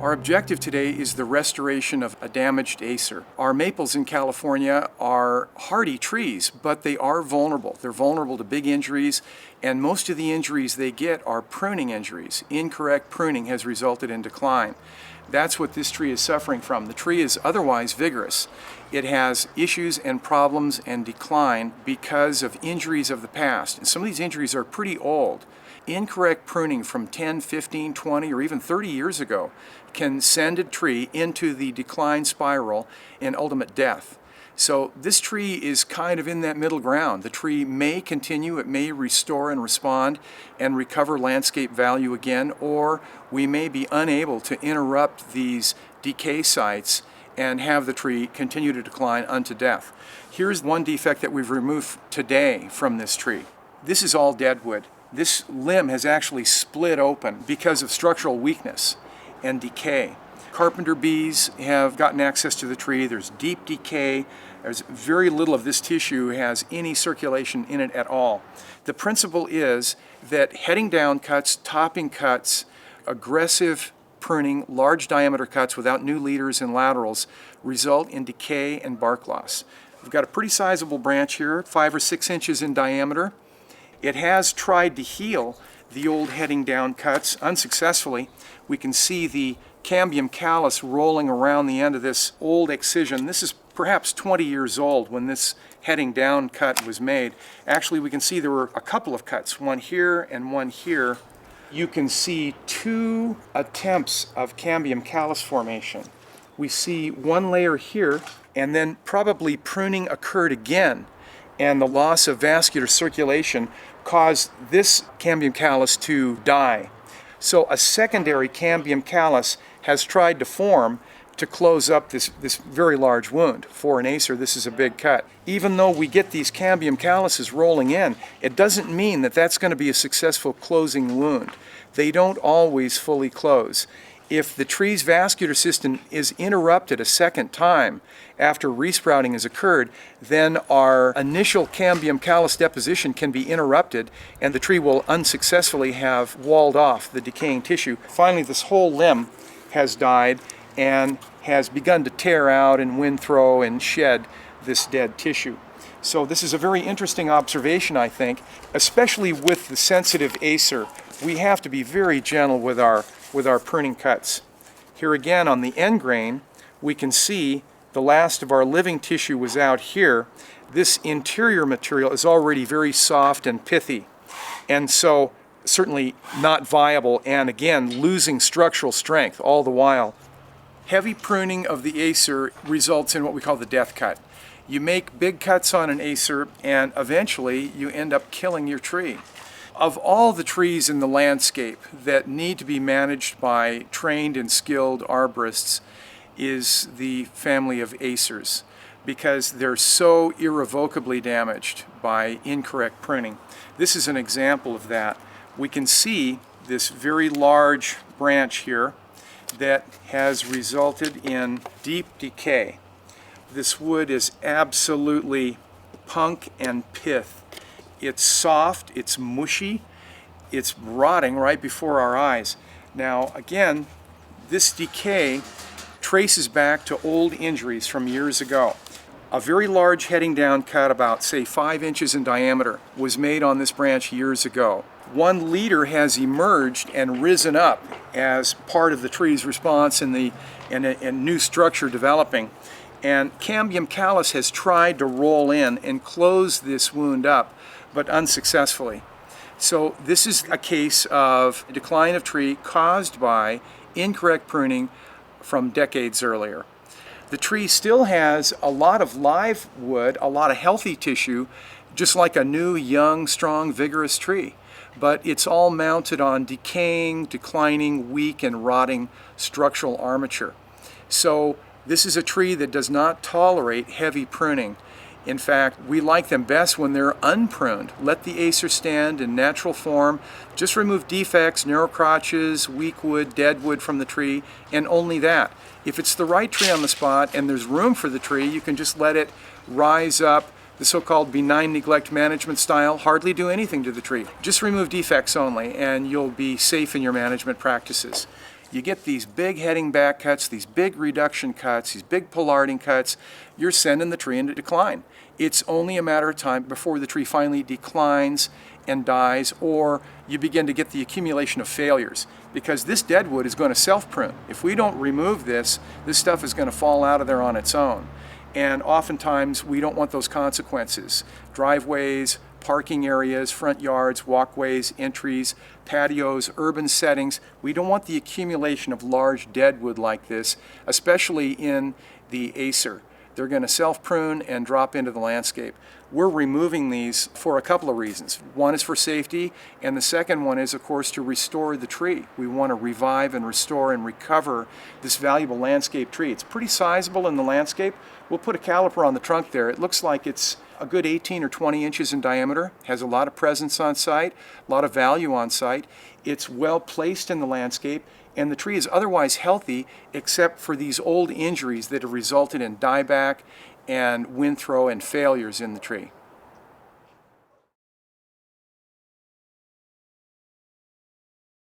Our objective today is the restoration of a damaged Acer. Our maples in California are hardy trees, but they are vulnerable. They're vulnerable to big injuries, and most of the injuries they get are pruning injuries. Incorrect pruning has resulted in decline. That's what this tree is suffering from. The tree is otherwise vigorous. It has issues and problems and decline because of injuries of the past. And some of these injuries are pretty old. Incorrect pruning from 10, 15, 20, or even 30 years ago can send a tree into the decline spiral and ultimate death. So this tree is kind of in that middle ground. The tree may continue, it may restore and respond and recover landscape value again, or we may be unable to interrupt these decay sites and have the tree continue to decline unto death. Here's one defect that we've removed today from this tree. This is all deadwood. This limb has actually split open because of structural weakness and decay. Carpenter bees have gotten access to the tree. There's deep decay. There's very little of this tissue has any circulation in it at all. The principle is that heading down cuts, topping cuts, aggressive pruning, large diameter cuts without new leaders and laterals result in decay and bark loss. We've got a pretty sizable branch here, 5 or 6 inches in diameter. It has tried to heal the old heading down cuts unsuccessfully. We can see the cambium callus rolling around the end of this old excision. This is perhaps 20 years old when this heading down cut was made. Actually, we can see there were a couple of cuts, one here and one here. You can see 2 attempts of cambium callus formation. We see one layer here, and then probably pruning occurred again, and the loss of vascular circulation caused this cambium callus to die. So a secondary cambium callus has tried to form to close up this very large wound. For an Acer, this is a big cut. Even though we get these cambium calluses rolling in, it doesn't mean that that's going to be a successful closing wound. They don't always fully close. If the tree's vascular system is interrupted a second time after resprouting has occurred, then our initial cambium callus deposition can be interrupted and the tree will unsuccessfully have walled off the decaying tissue. Finally, this whole limb has died and has begun to tear out and windthrow and shed this dead tissue. So this is a very interesting observation, I think, especially with the sensitive Acer. We have to be very gentle with our pruning cuts. Here again on the end grain, we can see the last of our living tissue was out here. This interior material is already very soft and pithy, and so certainly not viable, and again losing structural strength all the while. Heavy pruning of the Acer results in what we call the death cut. You make big cuts on an Acer and eventually you end up killing your tree. Of all the trees in the landscape that need to be managed by trained and skilled arborists is the family of Acers, because they're so irrevocably damaged by incorrect pruning. This is an example of that. We can see this very large branch here that has resulted in deep decay. This wood is absolutely punk and pith. It's soft, it's mushy, it's rotting right before our eyes. Now again, this decay traces back to old injuries from years ago. A very large heading down cut, about say 5 inches in diameter, was made on this branch years ago. One leader has emerged and risen up as part of the tree's response and new structure developing. And cambium callus has tried to roll in and close this wound up, but unsuccessfully. So this is a case of a decline of tree caused by incorrect pruning from decades earlier. The tree still has a lot of live wood, a lot of healthy tissue, just like a new, young, strong, vigorous tree. But it's all mounted on decaying, declining, weak, and rotting structural armature. So this is a tree that does not tolerate heavy pruning. In fact, we like them best when they're unpruned. Let the Acer stand in natural form. Just remove defects, narrow crotches, weak wood, dead wood from the tree, and only that. If it's the right tree on the spot and there's room for the tree, you can just let it rise up, the so-called benign neglect management style, hardly do anything to the tree. Just remove defects only, and you'll be safe in your management practices. you get these big heading back cuts, these big reduction cuts, these big pollarding cuts, you're sending the tree into decline. It's only a matter of time before the tree finally declines and dies, or you begin to get the accumulation of failures, because this deadwood is going to self-prune. If we don't remove this, this stuff is going to fall out of there on its own. And oftentimes we don't want those consequences. Driveways, parking areas, front yards, walkways, entries, patios, urban settings. We don't want the accumulation of large deadwood like this, especially in the Acer. They're going to self-prune and drop into the landscape. We're removing these for a couple of reasons. One is for safety, and the second one is, of course, to restore the tree. We want to revive and restore and recover this valuable landscape tree. It's pretty sizable in the landscape. We'll put a caliper on the trunk there. It looks like it's a good 18 or 20 inches in diameter, has a lot of presence on site, a lot of value on site. It's well placed in the landscape, and the tree is otherwise healthy except for these old injuries that have resulted in dieback and wind throw and failures in the tree.